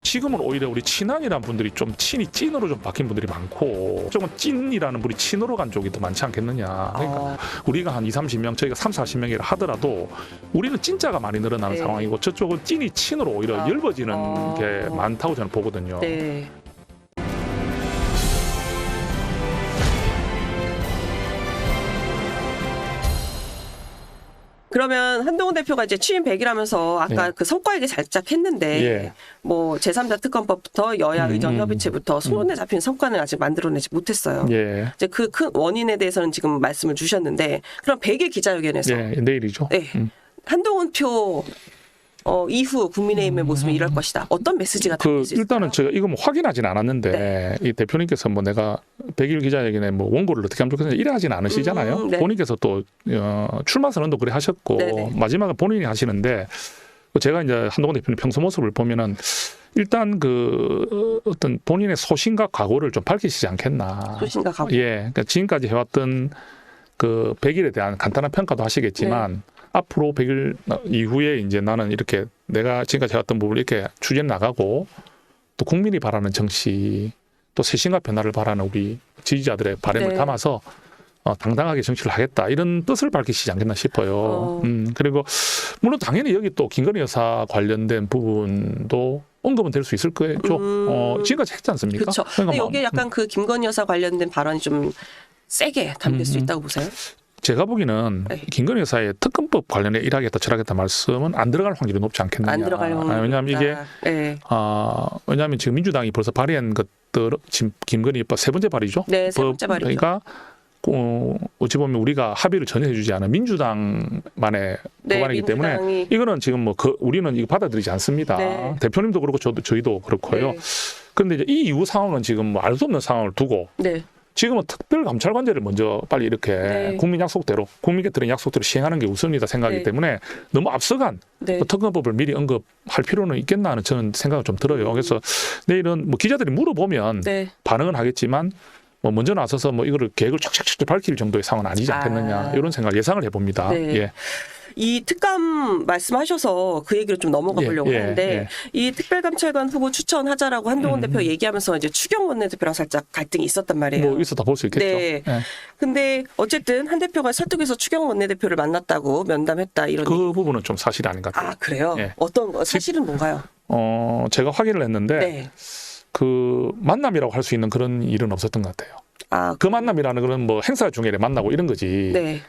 지금은 오히려 우리 친한이라는 분들이 좀 친이 찐으로 좀 바뀐 분들이 많고 조금 찐이라는 분이 친으로 간 쪽이 더 많지 않겠느냐. 그러니까 우리가 한 20, 30명 저희가 30, 40명이라 하더라도 우리는 찐자가 많이 늘어나는 네. 상황이고 저쪽은 찐이 친으로 오히려 엷어지는 게 많다고 저는 보거든요. 네. 그러면 한동훈 대표가 이제 취임 100일하면서 아까 네. 그 성과 얘기 살짝 했는데 예. 뭐 제3자 특검법부터 여야 의정 협의체부터 손에 잡힌 성과는 아직 만들어내지 못했어요. 예. 이제 그 큰 원인에 대해서는 지금 말씀을 주셨는데 그럼 100일 기자회견에서 예. 내일이죠. 네. 한동훈 표 이후 국민의힘의 모습이 이럴 것이다. 어떤 메시지가 담길 수 있을까요? 일단은 제가 이거 뭐 확인하지는 않았는데 이 대표님께서 뭐 내가 100일 기자회견에 뭐 원고를 어떻게 하면 좋겠냐 이래 하지는 않으시잖아요. 네. 본인께서 또 출마 선언도 그래 하셨고 네네. 마지막에 본인이 하시는데 제가 이제 한동훈 대표님 평소 모습을 보면은 일단 그 어떤 본인의 소신과 각오를 좀 밝히시지 않겠나. 소신과 각오. 예, 그러니까 지금까지 해왔던 그 100일에 대한 간단한 평가도 하시겠지만 앞으로 100일 이후에 이제 나는 이렇게 내가 지금까지 해왔던 부분을 이렇게 추진해 나가고 또 국민이 바라는 정치 또 쇄신과 변화를 바라는 우리 지지자들의 바람을 네. 담아서 당당하게 정치를 하겠다 이런 뜻을 밝히시지 않겠나 싶어요. 그리고 물론 당연히 여기 또 김건희 여사 관련된 부분도 언급은 될 수 있을 거예요. 지금까지 했지 않습니까? 그렇죠. 근데 여기에 약간 그 김건희 여사 관련된 발언이 좀 세게 담길 수 있다고 보세요? 제가 보기에는 네. 김건희 여사의 특검법 관련해 일하겠다 저라겠다 말씀은 안 들어갈 확률이 높지 않겠느냐. 안 들어갈 확률이 왜냐하면 이게 네. 왜냐하면 지금 민주당이 벌써 발의한 것들 지금 김건희 법 세 번째 발의죠. 네, 세 번째 발의죠. 그러니까 어찌 보면 우리가 합의를 전혀 해주지 않은 민주당만의 법안이기 때문에 민주당이 이거는 지금 뭐 우리는 이거 받아들이지 않습니다. 네. 대표님도 그렇고 저희도 그렇고요. 네. 그런데 이제 이 이후 상황은 지금 뭐 알 수 없는 상황을 두고 네. 지금은 특별감찰관제를 먼저 빨리 이렇게 네. 국민 약속대로 국민께 드린 약속대로 시행하는 게 우선이다 생각하기 네. 때문에 너무 앞서간 네. 특검법을 미리 언급할 필요는 있겠나 하는 저는 생각을 좀 들어요. 그래서 내일은 뭐 기자들이 물어보면 네. 반응은 하겠지만 뭐 먼저 나서서 뭐 이거를 계획을 척척척 밝힐 정도의 상황은 아니지 않겠느냐 이런 생각 예상을 해봅니다. 네. 예. 이 특감 말씀하셔서 그 얘기를 좀 넘어가 보려고 하는데 이 특별감찰관 후보 추천하자라고 한동훈 대표 얘기하면서 이제 추경 원내대표랑 살짝 갈등이 있었단 말이에요. 뭐 있었다 볼 수 있겠죠. 네. 예. 근데 어쨌든 한 대표가 설득해서 추경 원내대표를 만났다고 면담했다 이런. 그 부분은 좀 사실이 아닌 것 같아요. 아 그래요? 예. 어떤 거 사실은 뭔가요? 제가 확인을 했는데 네. 그 만남이라고 할 수 있는 그런 일은 없었던 것 같아요. 아 그 만남이라는 거는 뭐 행사 중에 만나고 이런 거지. 네.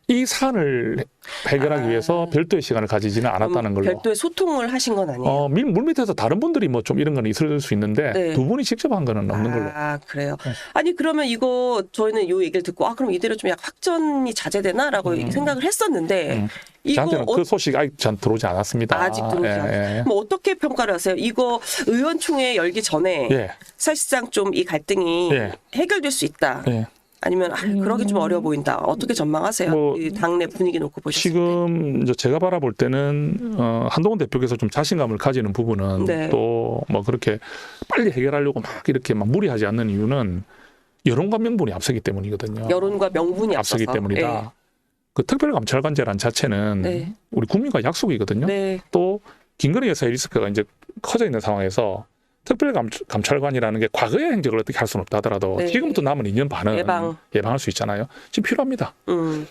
이 사안을 해결하기 위해서 별도의 시간을 가지지는 않았다는 걸로. 별도의 소통을 하신 건 아니에요. 물밑에서 다른 분들이 뭐 좀 이런 건 있을 수 있는데 네. 두 분이 직접 한 거는 없는 걸로. 아 그래요. 네. 아니 그러면 이거 저희는 이 얘기를 듣고 그럼 이대로 좀 약간 확전이 자제되나라고 생각을 했었는데 이거 저한테는 그 소식 아직 전 들어오지 않았습니다. 아직 들어오지 않았어요. 뭐 어떻게 평가를 하세요? 이거 의원총회 열기 전에 예. 사실상 좀 이 갈등이 예. 해결될 수 있다. 예. 아니면 그러기 좀 어려워 보인다. 어떻게 전망하세요? 뭐 이 당내 분위기 놓고 보셨을 때. 지금 이제 제가 바라볼 때는 한동훈 대표께서 좀 자신감을 가지는 부분은 네. 또 뭐 그렇게 빨리 해결하려고 막 이렇게 막 무리하지 않는 이유는 여론과 명분이 앞서기 때문이거든요. 여론과 명분이 앞서기 앞서서. 때문이다. 그 특별감찰관제란 자체는 네. 우리 국민과 약속이거든요. 네. 또 김건희 여사의 리스크가 이제 커져 있는 상황에서 특별감찰관이라는 게 과거의 행적을 어떻게 할 수는 없다 하더라도 네. 지금부터 남은 2년 반은 예방할 수 있잖아요. 지금 필요합니다.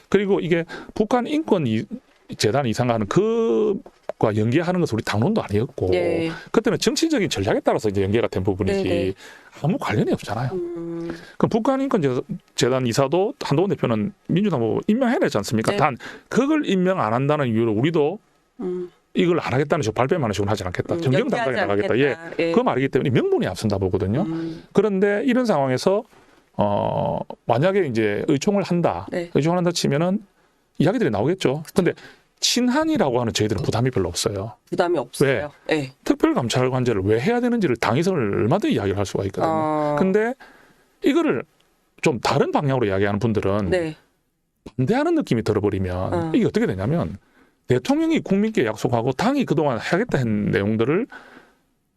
그리고 이게 북한 인권 재단 이상하는 그과 연계하는 것은 우리 당론도 아니었고 네. 그때는 정치적인 전략에 따라서 이제 연계가 된 부분이지 네. 아무 관련이 없잖아요. 그럼 북한 인권 재단 이사도 한동훈 대표는 민주당 뭐 임명해내지 않습니까? 네. 단 그걸 임명 안 한다는 이유로 우리도 이걸 안 하겠다는 식으로 발뺌하는 식으로 하지 않겠다. 정경당당히 나가겠다. 예. 그 말이기 때문에 명분이 앞선다 보거든요. 그런데 이런 상황에서 만약에 이제 의총을 한다. 네. 의총을 한다 치면은 이야기들이 나오겠죠. 그런데 친한이라고 하는 저희들은 부담이 별로 없어요. 부담이 없어요. 네. 특별감찰관제를 왜 해야 되는지를 당에서는 얼마든지 이야기를 할 수가 있거든요. 근데 이거를 좀 다른 방향으로 이야기하는 분들은 네. 반대하는 느낌이 들어버리면 이게 어떻게 되냐면 대통령이 국민께 약속하고 당이 그동안 하겠다 했는 내용들을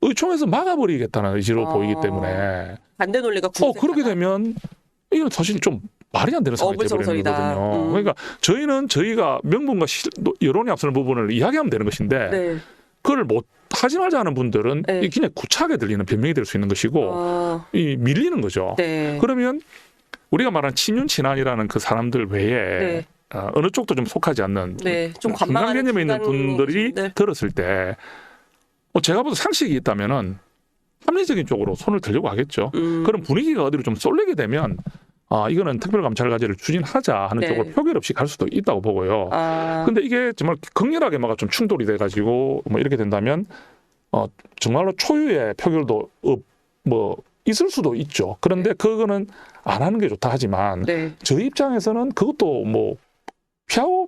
의총에서 막아버리겠다는 의지로 보이기 때문에 반대 논리가 그렇게 되면 이건 사실 좀 말이 안 되는 상황이 되어버리는 거거든요. 그러니까 저희는 저희가 명분과 여론이 앞서는 부분을 이야기하면 되는 것인데 네. 그걸 못 하지 말자 하는 분들은 네. 이 그냥 구차하게 들리는 변명이 될 수 있는 것이고 이 밀리는 거죠. 네. 그러면 우리가 말하는 친윤 친한이라는 그 사람들 외에 네. 어느 쪽도 좀 속하지 않는 네. 좀 중간 관망하는 개념에 있는 분들이 네. 들었을 때 제가 봐도 상식이 있다면은 합리적인 쪽으로 손을 들려고 하겠죠. 그런 분위기가 어디로 좀 쏠리게 되면 이거는 특별감찰과제를 추진하자 하는 네. 쪽으로 표결 없이 갈 수도 있다고 보고요. 근데 이게 정말 극렬하게 막 좀 충돌이 돼가지고 뭐 이렇게 된다면 정말로 초유의 표결도 뭐 있을 수도 있죠. 그런데 그거는 안 하는 게 좋다 하지만 네. 저희 입장에서는 그것도 뭐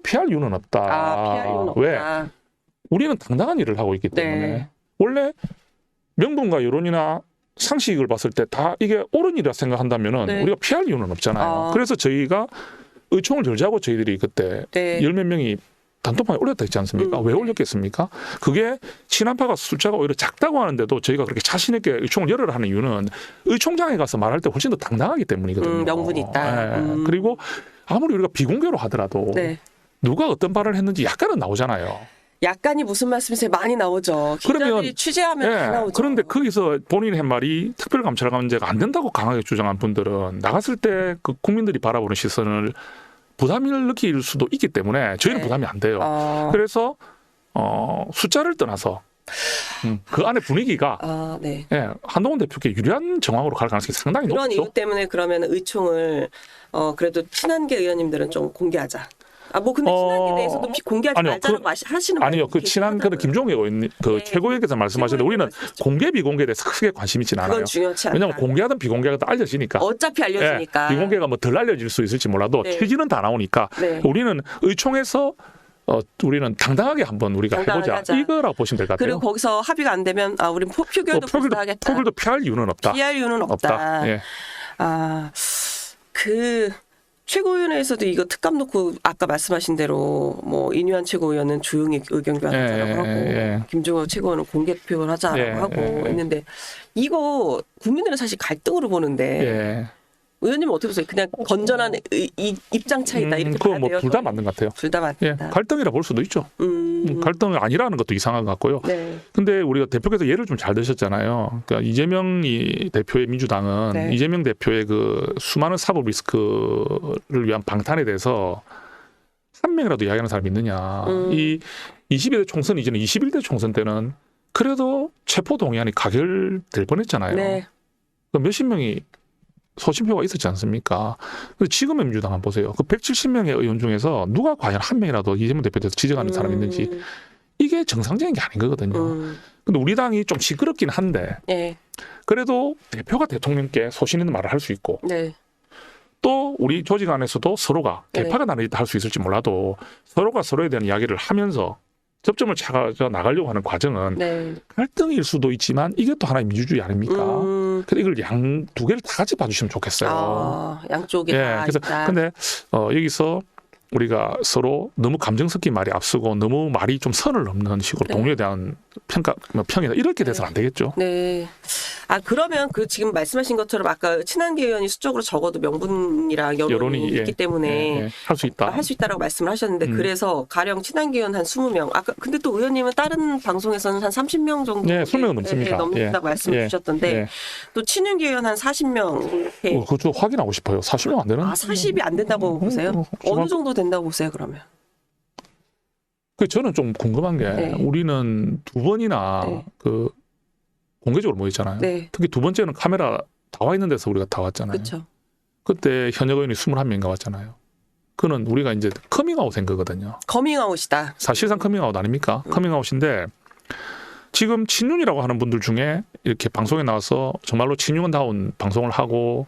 피할 이유는 없다. 피할 이유는 없다. 왜? 우리는 당당한 일을 하고 있기 때문에 네. 원래 명분과 여론이나 상식을 봤을 때 다 이게 옳은 일이라 생각한다면은 네. 우리가 피할 이유는 없잖아요. 그래서 저희가 의총을 열자고 저희들이 그때 네. 열 몇 명이 단톡방에 올렸다 했지 않습니까? 왜 올렸겠습니까? 그게 친한파가 숫자가 오히려 작다고 하는데도 저희가 그렇게 자신 있게 의총을 열으라 하는 이유는 의총장에 가서 말할 때 훨씬 더 당당하기 때문이거든요. 명분이 있다. 그리고 아무리 우리가 비공개로 하더라도 네. 누가 어떤 발언을 했는지 약간은 나오잖아요. 약간이 무슨 말씀이세요? 많이 나오죠. 기자들이 그러면 취재하면 다 나오죠. 그런데 거기서 본인이 한 말이 특별감찰관제가 안 된다고 강하게 주장한 분들은 나갔을 때 그 국민들이 바라보는 시선을 부담을 느낄 수도 있기 때문에 저희는 네. 부담이 안 돼요. 그래서 숫자를 떠나서 그 안에 분위기가 네. 한동훈 대표께 유리한 정황으로 갈 가능성이 상당히 그런 높죠. 이유 때문에 그러면 의총을 그래도 친한계 의원님들은 좀 공개하자. 뭐 근데 친한계 대해서도 공개하지 말자라고 하시는 아니요. 그 친한 그 김종혁 의원 그 최고위원께서 말씀하셨는데 우리는 공개 비공개에 대해서 크게 관심 있지는 않아요. 그건 중요치 않다. 왜냐하면 공개하든 비공개하든 알려지니까. 어차피 알려지니까. 비공개가 뭐 덜 알려질 수 있을지 몰라도 취지는 다 나오니까 우리는 의총에서 우리는 당당하게 한번 우리가 해보자. 하자. 이거라고 보시면 될 것 같아요. 그리고 거기서 합의가 안 되면 우리는 표결도 불사하겠다. 표결도 피할 이유는 없다. 피할 이유는 없다. 예. 최고위원회에서도 이거 특감 놓고 아까 말씀하신 대로 뭐 인유한 최고위원은 조용히 의견 교환하자라고 하고 김종호 최고위원은 공개 표현을 하자라고 하고 있는데 이거 국민들은 사실 갈등으로 보는데 의원님은 어떻게 보세요? 그냥 건전한 입장 차이다 이렇게 봐야 돼요? 둘 다 맞는 것 같아요. 둘 다 맞다. 갈등이라 볼 수도 있죠. 갈등이 아니라는 것도 이상한 것 같고요. 네. 근데 우리가 대표께서 예를 좀 잘 드셨잖아요. 그러니까 이재명 대표의 민주당은 이재명 대표의 그 수많은 사법 리스크를 위한 방탄에 대해서 한 명이라도 이야기하는 사람이 있느냐. 이 22대 총선 이전에 21대 총선 때는 그래도 체포 동의안이 가결될 뻔했잖아요. 네. 그러니까 몇십 명이 소신표가 있었지 않습니까? 근데 지금의 민주당 한번 보세요. 그 170명의 의원 중에서 누가 과연 한 명이라도 이재명 대표에 대해서 지적하는 사람이 있는지 이게 정상적인 게 아닌 거거든요. 근데 우리 당이 좀 시끄럽긴 한데 그래도 대표가 대통령께 소신 있는 말을 할 수 있고 또 우리 조직 안에서도 서로가 개파가 나뉘다 할 수 있을지 몰라도 서로가 서로에 대한 이야기를 하면서 접점을 찾아 나가려고 하는 과정은 갈등일 수도 있지만 이게 또 하나의 민주주의 아닙니까? 그래서 이걸 두 개를 다 같이 봐주시면 좋겠어요. 양쪽에 다 그래서 있다. 근데 여기서 우리가 서로 너무 감정 섞인 말이 앞서고 너무 말이 좀 선을 넘는 식으로 동료에 대한 평이다 이렇게 돼서는 안 되겠죠. 네. 그러면 그 지금 말씀하신 것처럼 아까 친한계 의원이 수적으로 적어도 명분이랑 여론이 있기 때문에 할 수 있다. 할 수 있다라고 말씀을 하셨는데 그래서 가령 친한계 의원 한 20명. 근데 또 의원님은 다른 방송에서는 한 30명 정도 20명은 넘습니다. 넘는다고 말씀을 주셨던데 또 친윤계 의원 한 40명. 그거 좀 확인하고 싶어요. 40명 안 되는? 40이 안 된다고 보세요? 어느 정도 된다고 보세요, 그러면? 저는 좀 궁금한 게 우리는 두 번이나 그 공개적으로 모였잖아요. 특히 두 번째는 카메라 다 와 있는 데서 우리가 다 왔잖아요. 그쵸. 그때 현역 의원이 21명인가 왔잖아요. 그는 우리가 이제 커밍아웃인 거거든요. 커밍아웃이다. 사실상 커밍아웃 아닙니까? 커밍아웃인데 지금 친윤이라고 하는 분들 중에 이렇게 방송에 나와서 정말로 친윤다운 방송을 하고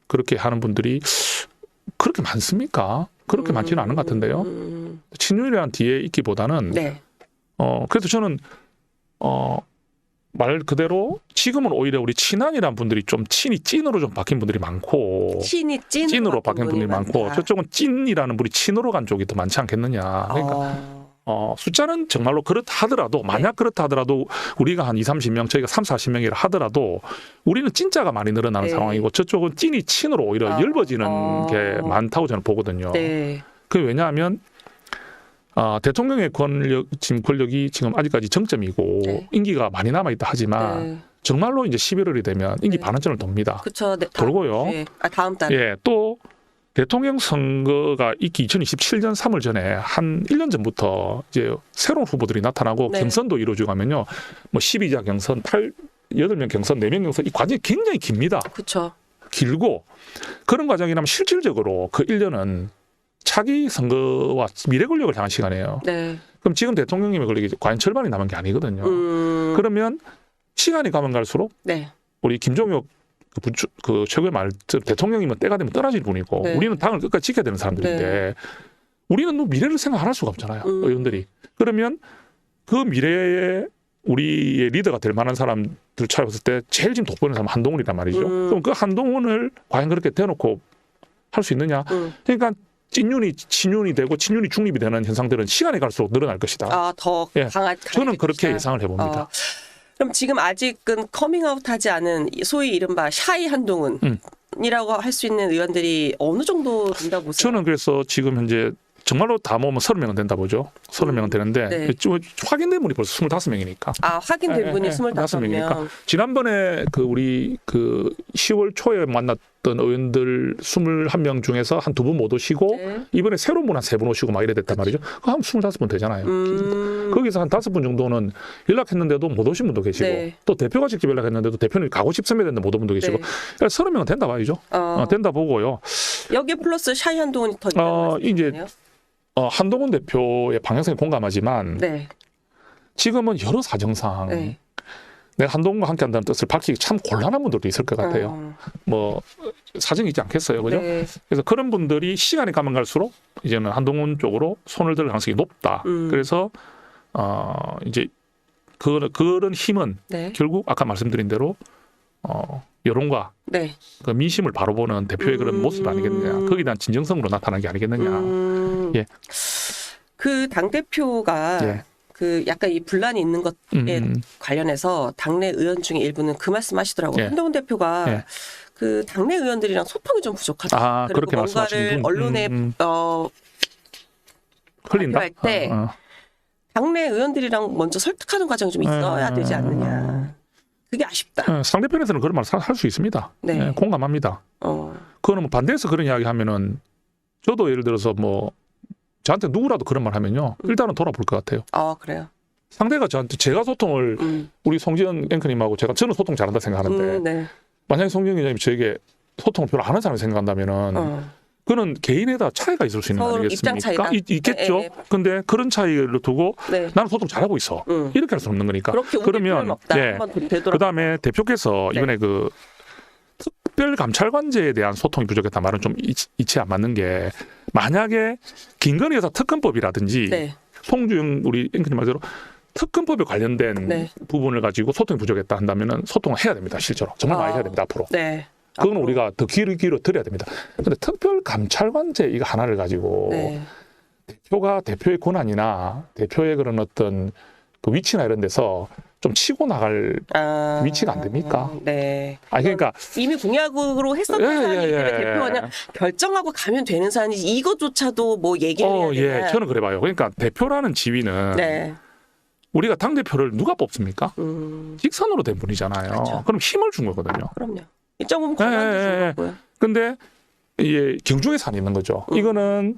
그렇게 하는 분들이 그렇게 많습니까? 그렇게 많지는 않은 것 같은데요. 친윤이라는 뒤에 있기보다는 그래서 저는 말 그대로 지금은 오히려 우리 친한이라는 분들이 좀 친이 찐으로 좀 바뀐 분들이 많고 친이 찐으로 바뀐 분들이 많고 저쪽은 찐이라는 분이 친으로 간 쪽이 더 많지 않겠느냐. 그러니까 숫자는 정말로 그렇다 하더라도 만약 그렇다 하더라도 우리가 한 20-30명 저희가 30-40명이라 하더라도 우리는 찐자가 많이 늘어나는 상황이고 저쪽은 찐이 친으로 오히려 엷어지는 게 많다고 저는 보거든요. 그게 왜냐하면 대통령의 권력이 지금 아직까지 정점이고 네. 임기가 많이 남아 있다 하지만 네. 정말로 이제 11월이 되면 임기 네. 반환점을 돕니다. 그렇죠. 네, 돌고요. 다음 달. 예, 또 대통령 선거가 있기 2027년 3월 전에 한 1년 전부터 이제 새로운 후보들이 나타나고 네. 경선도 이루어지고 하면요. 뭐 12자 경선, 8명 경선, 4명 경선 이 과정이 굉장히 깁니다. 그렇죠. 길고 그런 과정이라면 실질적으로 그 1년은 차기 선거와 미래 권력을 향한 시간이에요. 네. 그럼 지금 대통령님의 권력이 과연 절반이 남은 게 아니거든요. 그러면 시간이 가면 갈수록 네. 우리 김종혁 그 최고의 말 대통령이면 때가 되면 떠나질 분이고 네. 우리는 당을 끝까지 지켜야 되는 사람들인데 우리는 뭐 미래를 생각 안 할 수가 없잖아요. 의원들이. 그러면 그 미래에 우리의 리더가 될 만한 사람들 찾아봤을 때 제일 지금 돋보이는 사람은 한동훈이란 말이죠. 그럼 그 한동훈을 과연 그렇게 대놓고 할 수 있느냐. 그러니까 친윤이 친윤이 되고 친윤이 중립이 되는 현상들은 시간이 갈수록 늘어날 것이다. 더 예. 강하게 저는 그렇게 예상을 해봅니다. 그럼 지금 아직은 커밍아웃하지 않은 소위 이른바 샤이 한동훈이라고 할 수 있는 의원들이 어느 정도 된다고 보세요? 저는 그래서 지금 현재 정말로 다 모으면 30명은 된다 보죠. 30명은 되는데 네. 확인된 분이 벌써 25명이니까. 확인된 분이 25명. 지난번에 우리 10월 초에 만났던 의원들 21명 중에서 한 2분 못 오시고 네. 이번에 새로운 분 한 3분 오시고 막 이래 됐단 말이죠. 그 한 25분 되잖아요. 거기서 한 5분 정도는 연락했는데도 못 오신 분도 계시고 네. 또 대표가 직접 연락했는데도 대표는 가고 싶으면 됐는데 못 온 분도 계시고 네. 그러니까 30명은 된다 봐야죠. 된다 보고요. 여기에 플러스 샤이 한동훈이 더 있다는 이제 말씀이시네요? 한동훈 대표의 방향성에 공감하지만 네. 지금은 여러 사정상 네. 내가 한동훈과 함께한다는 뜻을 밝히기 참 곤란한 분들도 있을 것 같아요. 뭐 사정이 있지 않겠어요, 그죠? 네. 그래서 그런 분들이 시간이 가면 갈수록 이제는 한동훈 쪽으로 손을 들 가능성이 높다. 그래서 이제 그런 힘은 네. 결국 아까 말씀드린 대로 여론과 네. 그 민심을 바로 보는 대표의 그런 모습 아니겠느냐. 거기에 대한 진정성으로 나타난 게 아니겠느냐. 예. 그 당대표가 예. 그 약간 이 분란이 있는 것에 관련해서 당내 의원 중에 일부는 그 말씀 하시더라고요. 예. 한동훈 대표가 예. 그 당내 의원들이랑 소통이 좀 부족하다. 그리고 그렇게 뭔가를 말씀하시는 분. 언론에 흘린다. 발표할 때 당내 의원들이랑 먼저 설득하는 과정이 좀 있어야 되지 않느냐. 그게 아쉽다. 상대편에서는 그런 말 할 수 있습니다. 네. 예, 공감합니다. 그거는 뭐 반대해서 그런 이야기 하면은 저도 예를 들어서 뭐 저한테 누구라도 그런 말 하면요. 일단은 돌아볼 것 같아요. 그래요. 상대가 저한테 제가 소통을 우리 송지현 앵커님하고 저는 소통 잘한다 생각하는데 네. 만약에 송지현 기자님이 저에게 소통을 별로 안 하는 사람이 생각한다면은 그는 개인에다 차이가 있을 수 있는 거 아니겠습니까? 있겠죠. 근데 그런 차이를 두고 네. 나는 소통 잘하고 있어. 이렇게 할 수는 없는 거니까. 그러면 네. 그다음에 대표께서 네. 이번에 특별감찰관제에 대한 소통이 부족했다 말은 좀 이치 안 맞는 게 만약에 김건희 여사 특검법이라든지 네. 송주영 우리 앵커님 말대로 특검법에 관련된 네. 부분을 가지고 소통이 부족했다 한다면은 소통을 해야 됩니다. 실제로 정말 많이 해야 됩니다. 앞으로. 네. 그건 우리가 더 귀를 들여야 됩니다. 근데 특별감찰관제 이거 하나를 가지고 네. 대표가 대표의 권한이나 대표의 그런 어떤 그 위치나 이런 데서 좀 치고 나갈 위치가 안 됩니까? 네. 그러니까 이미 공약으로 했었던 사안이기 대표가 그냥 결정하고 가면 되는 사안이지 이것조차도 뭐 얘기를 해야 되나. 저는 그래 봐요. 그러니까 대표라는 지위는 네. 우리가 당 대표를 누가 뽑습니까? 직선으로 된 분이잖아요. 그렇죠. 그럼 힘을 준 거거든요. 그럼요. 일정 부분 권한도 준 거고요. 근데 이게 경중의 산이 있는 거죠. 이거는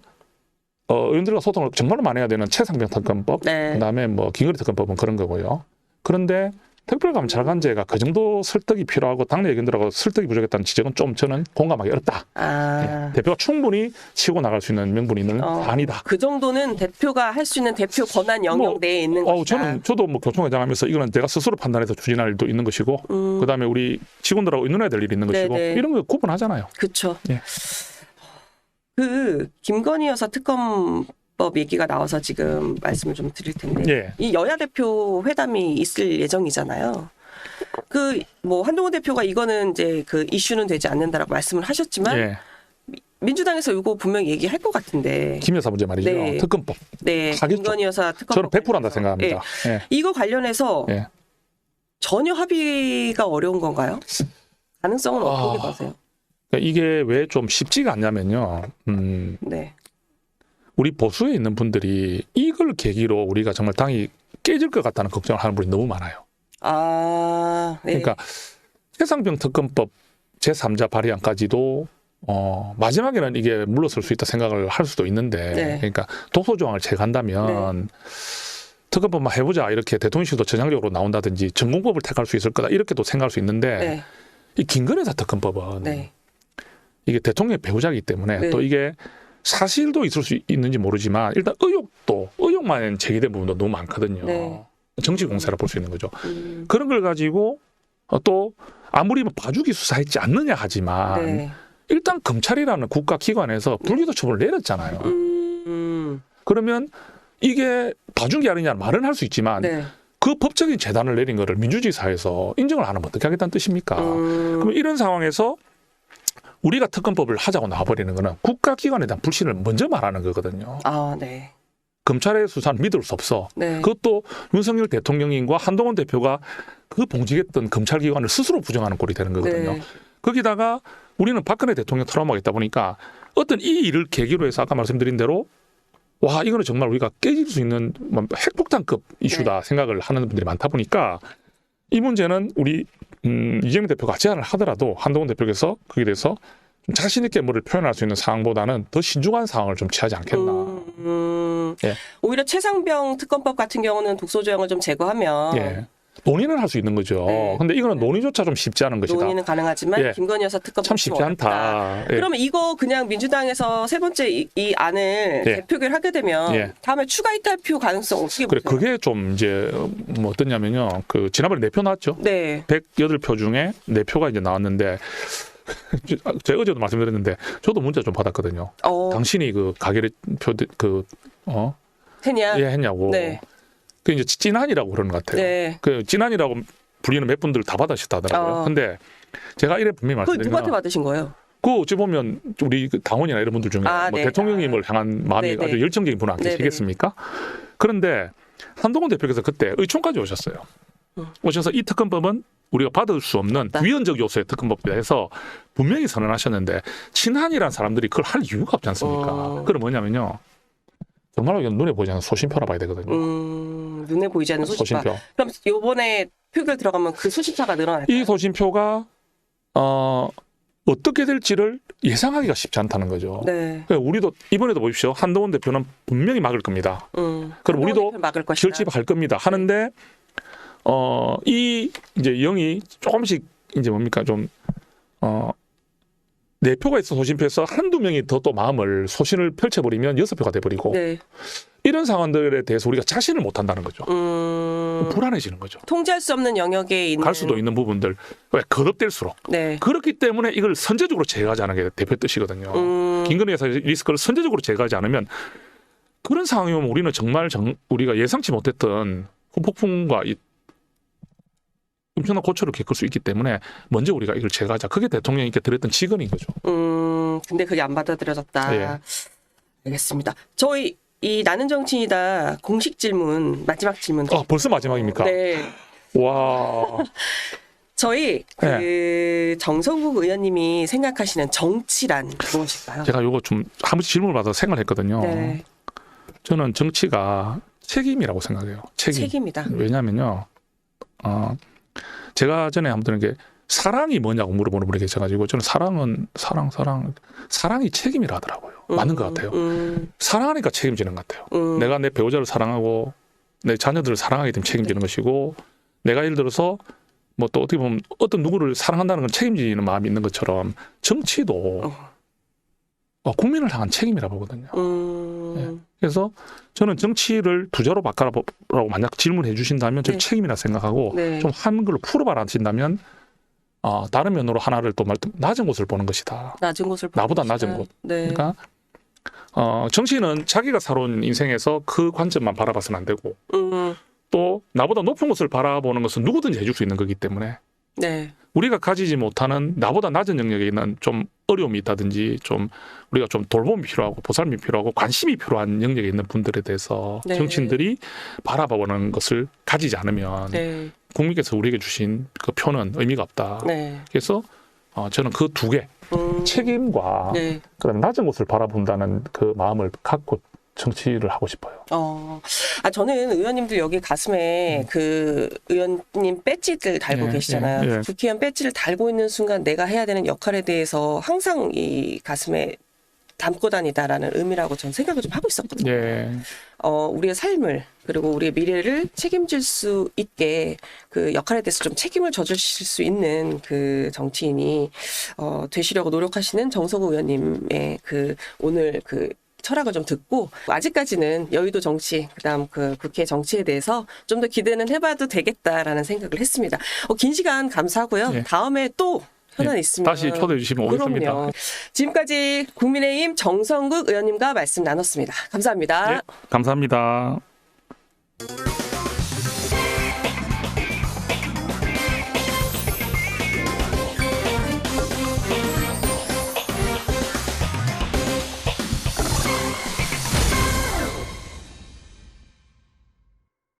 의원들과 소통을 정말로 많이 해야 되는 최상병 특검법, 네. 그다음에 뭐 김건희 특검법은 그런 거고요. 그런데 특별감찰관제가 그 정도 설득이 필요하고 당내 의견들하고 설득이 부족했다는 지적은 좀 저는 공감하기 어렵다. 대표가 충분히 치고 나갈 수 있는 명분이 있는 사안이다. 그 정도는 대표가 할 수 있는 대표 권한 영역 내에 있는 것이다. 저도 뭐 교통회장 하면서 이거는 내가 스스로 판단해서 추진할 일도 있는 것이고 그다음에 우리 직원들하고 의논해야 될 일이 있는 것이고 이런 거 구분하잖아요. 그렇죠. 예. 그 김건희 여사 특검법 얘기가 나와서 지금 말씀을 좀 드릴 텐데 예. 이 여야 대표 회담이 있을 예정이잖아요. 그 뭐 한동훈 대표가 이거는 이제 그 이슈는 되지 않는다라고 말씀을 하셨지만 예. 민주당에서 이거 분명히 얘기할 것 같은데. 김 여사 문제 말이죠. 네. 특검법. 네. 하겠죠. 김건희 여사 특검법. 저는 100% 한다 생각합니다. 네. 예. 이거 관련해서 예. 전혀 합의가 어려운 건가요? 가능성은 어떻게 보세요? 그러니까 이게 왜 좀 쉽지가 않냐면요. 네. 우리 보수에 있는 분들이 이걸 계기로 우리가 정말 당이 깨질 것 같다는 걱정을 하는 분이 너무 많아요. 네. 그러니까 최상병 특검법 제3자 발의안까지도 마지막에는 이게 물러설 수 있다 생각을 할 수도 있는데, 네. 그러니까 독소 조항을 제거한다면 특검법만 해보자 이렇게 대통령실도 전향적으로 나온다든지 전공법을 택할 수 있을 거다 이렇게도 생각할 수 있는데, 이 김건희 여사 특검법은 이게 대통령의 배우자이기 때문에 또 이게 사실도 있을 수 있는지 모르지만 일단 의혹만 제기된 부분도 너무 많거든요. 정치 공세라 볼 수 있는 거죠. 그런 걸 가지고 또 아무리 뭐 봐주기 수사했지 않느냐 하지만 일단 검찰이라는 국가기관에서 불기소 처분을 내렸잖아요. 그러면 이게 봐준 게 아니냐 말은 할 수 있지만 그 법적인 재단을 내린 거를 민주주의 사회에서 인정을 안 하면 어떻게 하겠다는 뜻입니까? 그럼 이런 상황에서 우리가 특검법을 하자고 나와버리는 거는 국가기관에 대한 불신을 먼저 말하는 거거든요. 검찰의 수사는 믿을 수 없어. 그것도 윤석열 대통령과 한동훈 대표가 그 봉직했던 검찰기관을 스스로 부정하는 꼴이 되는 거거든요. 거기다가 우리는 박근혜 대통령 트라우마가 있다 보니까 어떤 이 일을 계기로 해서 아까 말씀드린 대로 와 이거는 정말 우리가 깨질 수 있는 핵폭탄급 이슈다 생각을 하는 분들이 많다 보니까 이 문제는 우리 이재명 대표가 제안을 하더라도 한동훈 대표께서 거기에 대해서 좀 자신 있게 뭐를 표현할 수 있는 상황보다는 더 신중한 상황을 좀 취하지 않겠나. 오히려 최상병 특검법 같은 경우는 독소 조항을 좀 제거하면 논의는 할 수 있는 거죠. 근데 이거는 논의조차 좀 쉽지 않은 것이다. 논의는 가능하지만 김건희 여사 특검법 참 쉽지 않다. 그러면 이거 그냥 민주당에서 세 번째 이 안을 대표결 하게 되면 다음에 추가 이탈표 가능성 어떻게 보세요? 그게 좀 이제 뭐 어떠냐면요. 그 지난번에 4표 나왔죠. 108표 중에 4표가 이제 나왔는데 제가 어제도 말씀드렸는데 저도 문자 좀 받았거든요. 당신이 그 가결의 했냐고. 그 이제 찐한이라고 그러는 것 같아요. 그 찐한이라고 불리는 몇 분들 다 받으셨다더라고요. 근데 제가 이래 분명히 말씀드리면 누구한테 받으신 거예요? 그 어찌 보면 우리 그 당원이나 이런 분들 중에 뭐 대통령님을 향한 마음이 아주 열정적인 분은 안 계시겠습니까? 그런데 한동훈 대표께서 그때 의총까지 오셨어요. 오셔서 이 특검법은 우리가 받을 수 없는 위헌적 요소의 특검법이다 해서 분명히 선언하셨는데 친한이라는 사람들이 그걸 할 이유가 없지 않습니까? 그건 뭐냐면요. 정말로 이건 눈에 보이지 않는 소신표라 봐야 되거든요. 눈에 보이지 않는 소신표. 그럼 이번에 표결 들어가면 그 소신표가 늘어날까요? 이 소신표가 어떻게 될지를 예상하기가 쉽지 않다는 거죠. 그러니까 우리도 이번에도 보십시오. 한동훈 대표는 분명히 막을 겁니다. 그럼 우리도 결집할 겁니다. 하는데 이 이제 영이 조금씩 이제 뭡니까 좀 4표가 있어 소신표에서 한두 명이 더 또 마음을 소신을 펼쳐버리면 6표가 돼버리고 이런 상황들에 대해서 우리가 자신을 못한다는 거죠. 불안해지는 거죠. 통제할 수 없는 영역에 있는 갈 수도 있는 부분들 왜 거듭될수록 그렇기 때문에 이걸 선제적으로 제거하지 않은 게 대표 뜻이거든요. 김건희 여사의 리스크를 선제적으로 제거하지 않으면 그런 상황이 오면 우리는 정말 우리가 예상치 못했던 후폭풍과 엄청난 고초를 겪을 수 있기 때문에 먼저 우리가 이걸 제거하자. 그게 대통령님께 드렸던 직언인 거죠. 근데 그게 안 받아들여졌다. 알겠습니다. 저희 이 나는 정치인이다 공식 질문 마지막 질문. 벌써 마지막입니까? 와. 저희 그 정성국 의원님이 생각하시는 정치란 무엇일까요? 제가 이거 좀 한 번씩 질문을 받아서 생각을 했거든요. 저는 정치가 책임이라고 생각해요. 책임이다. 왜냐하면요. 제가 전에 한번 들은 게 사랑이 뭐냐고 물어보는 분이 계셔가지고 저는 사랑이 책임이라 하더라고요. 맞는 것 같아요. 사랑하니까 책임지는 것 같아요. 내가 내 배우자를 사랑하고 내 자녀들을 사랑하게 되면 책임지는 것이고 내가 예를 들어서 뭐 또 어떻게 보면 어떤 누구를 사랑한다는 건 책임지는 마음이 있는 것처럼 정치도 국민을 향한 책임이라 보거든요. 그래서 저는 정치를 부자로 바꿔라고 만약 질문해 주신다면 저는 책임이라 생각하고 좀 한 걸로 풀어봐라 하신다면 다른 면으로 하나를 또 낮은 곳을 보는 것이다. 낮은 곳을 나보다 낮은 곳. 그러니까 정치인은 자기가 살아온 인생에서 그 관점만 바라봐서는 안 되고 또 나보다 높은 곳을 바라보는 것은 누구든지 해줄 수 있는 거기 때문에 우리가 가지지 못하는 나보다 낮은 영역에 있는 좀 어려움이 있다든지 좀 우리가 좀 돌봄이 필요하고 보살핌이 필요하고 관심이 필요한 영역에 있는 분들에 대해서 정치인들이 바라보는 것을 가지지 않으면 국민께서 우리에게 주신 그 표는 의미가 없다. 그래서 저는 그 두 개 책임과 그다음에 낮은 곳을 바라본다는 그 마음을 갖고 정치를 하고 싶어요. 저는 의원님들 여기 가슴에 그 의원님 배지들 달고 계시잖아요. 국회의원 배지를 달고 있는 순간 내가 해야 되는 역할에 대해서 항상 이 가슴에 담고 다니다라는 의미라고 저는 생각을 좀 하고 있었거든요. 우리의 삶을 그리고 우리의 미래를 책임질 수 있게 그 역할에 대해서 좀 책임을 져주실 수 있는 그 정치인이 되시려고 노력하시는 정성우 의원님의 그 오늘 그 철학을 좀 듣고 아직까지는 여의도 정치 그다음 그 국회 정치에 대해서 좀 더 기대는 해봐도 되겠다라는 생각을 했습니다. 긴 시간 감사하고요. 다음에 또 현안 있으면 다시 초대해 주시면 오겠습니다. 지금까지 국민의힘 정성국 의원님과 말씀 나눴습니다. 감사합니다. 감사합니다.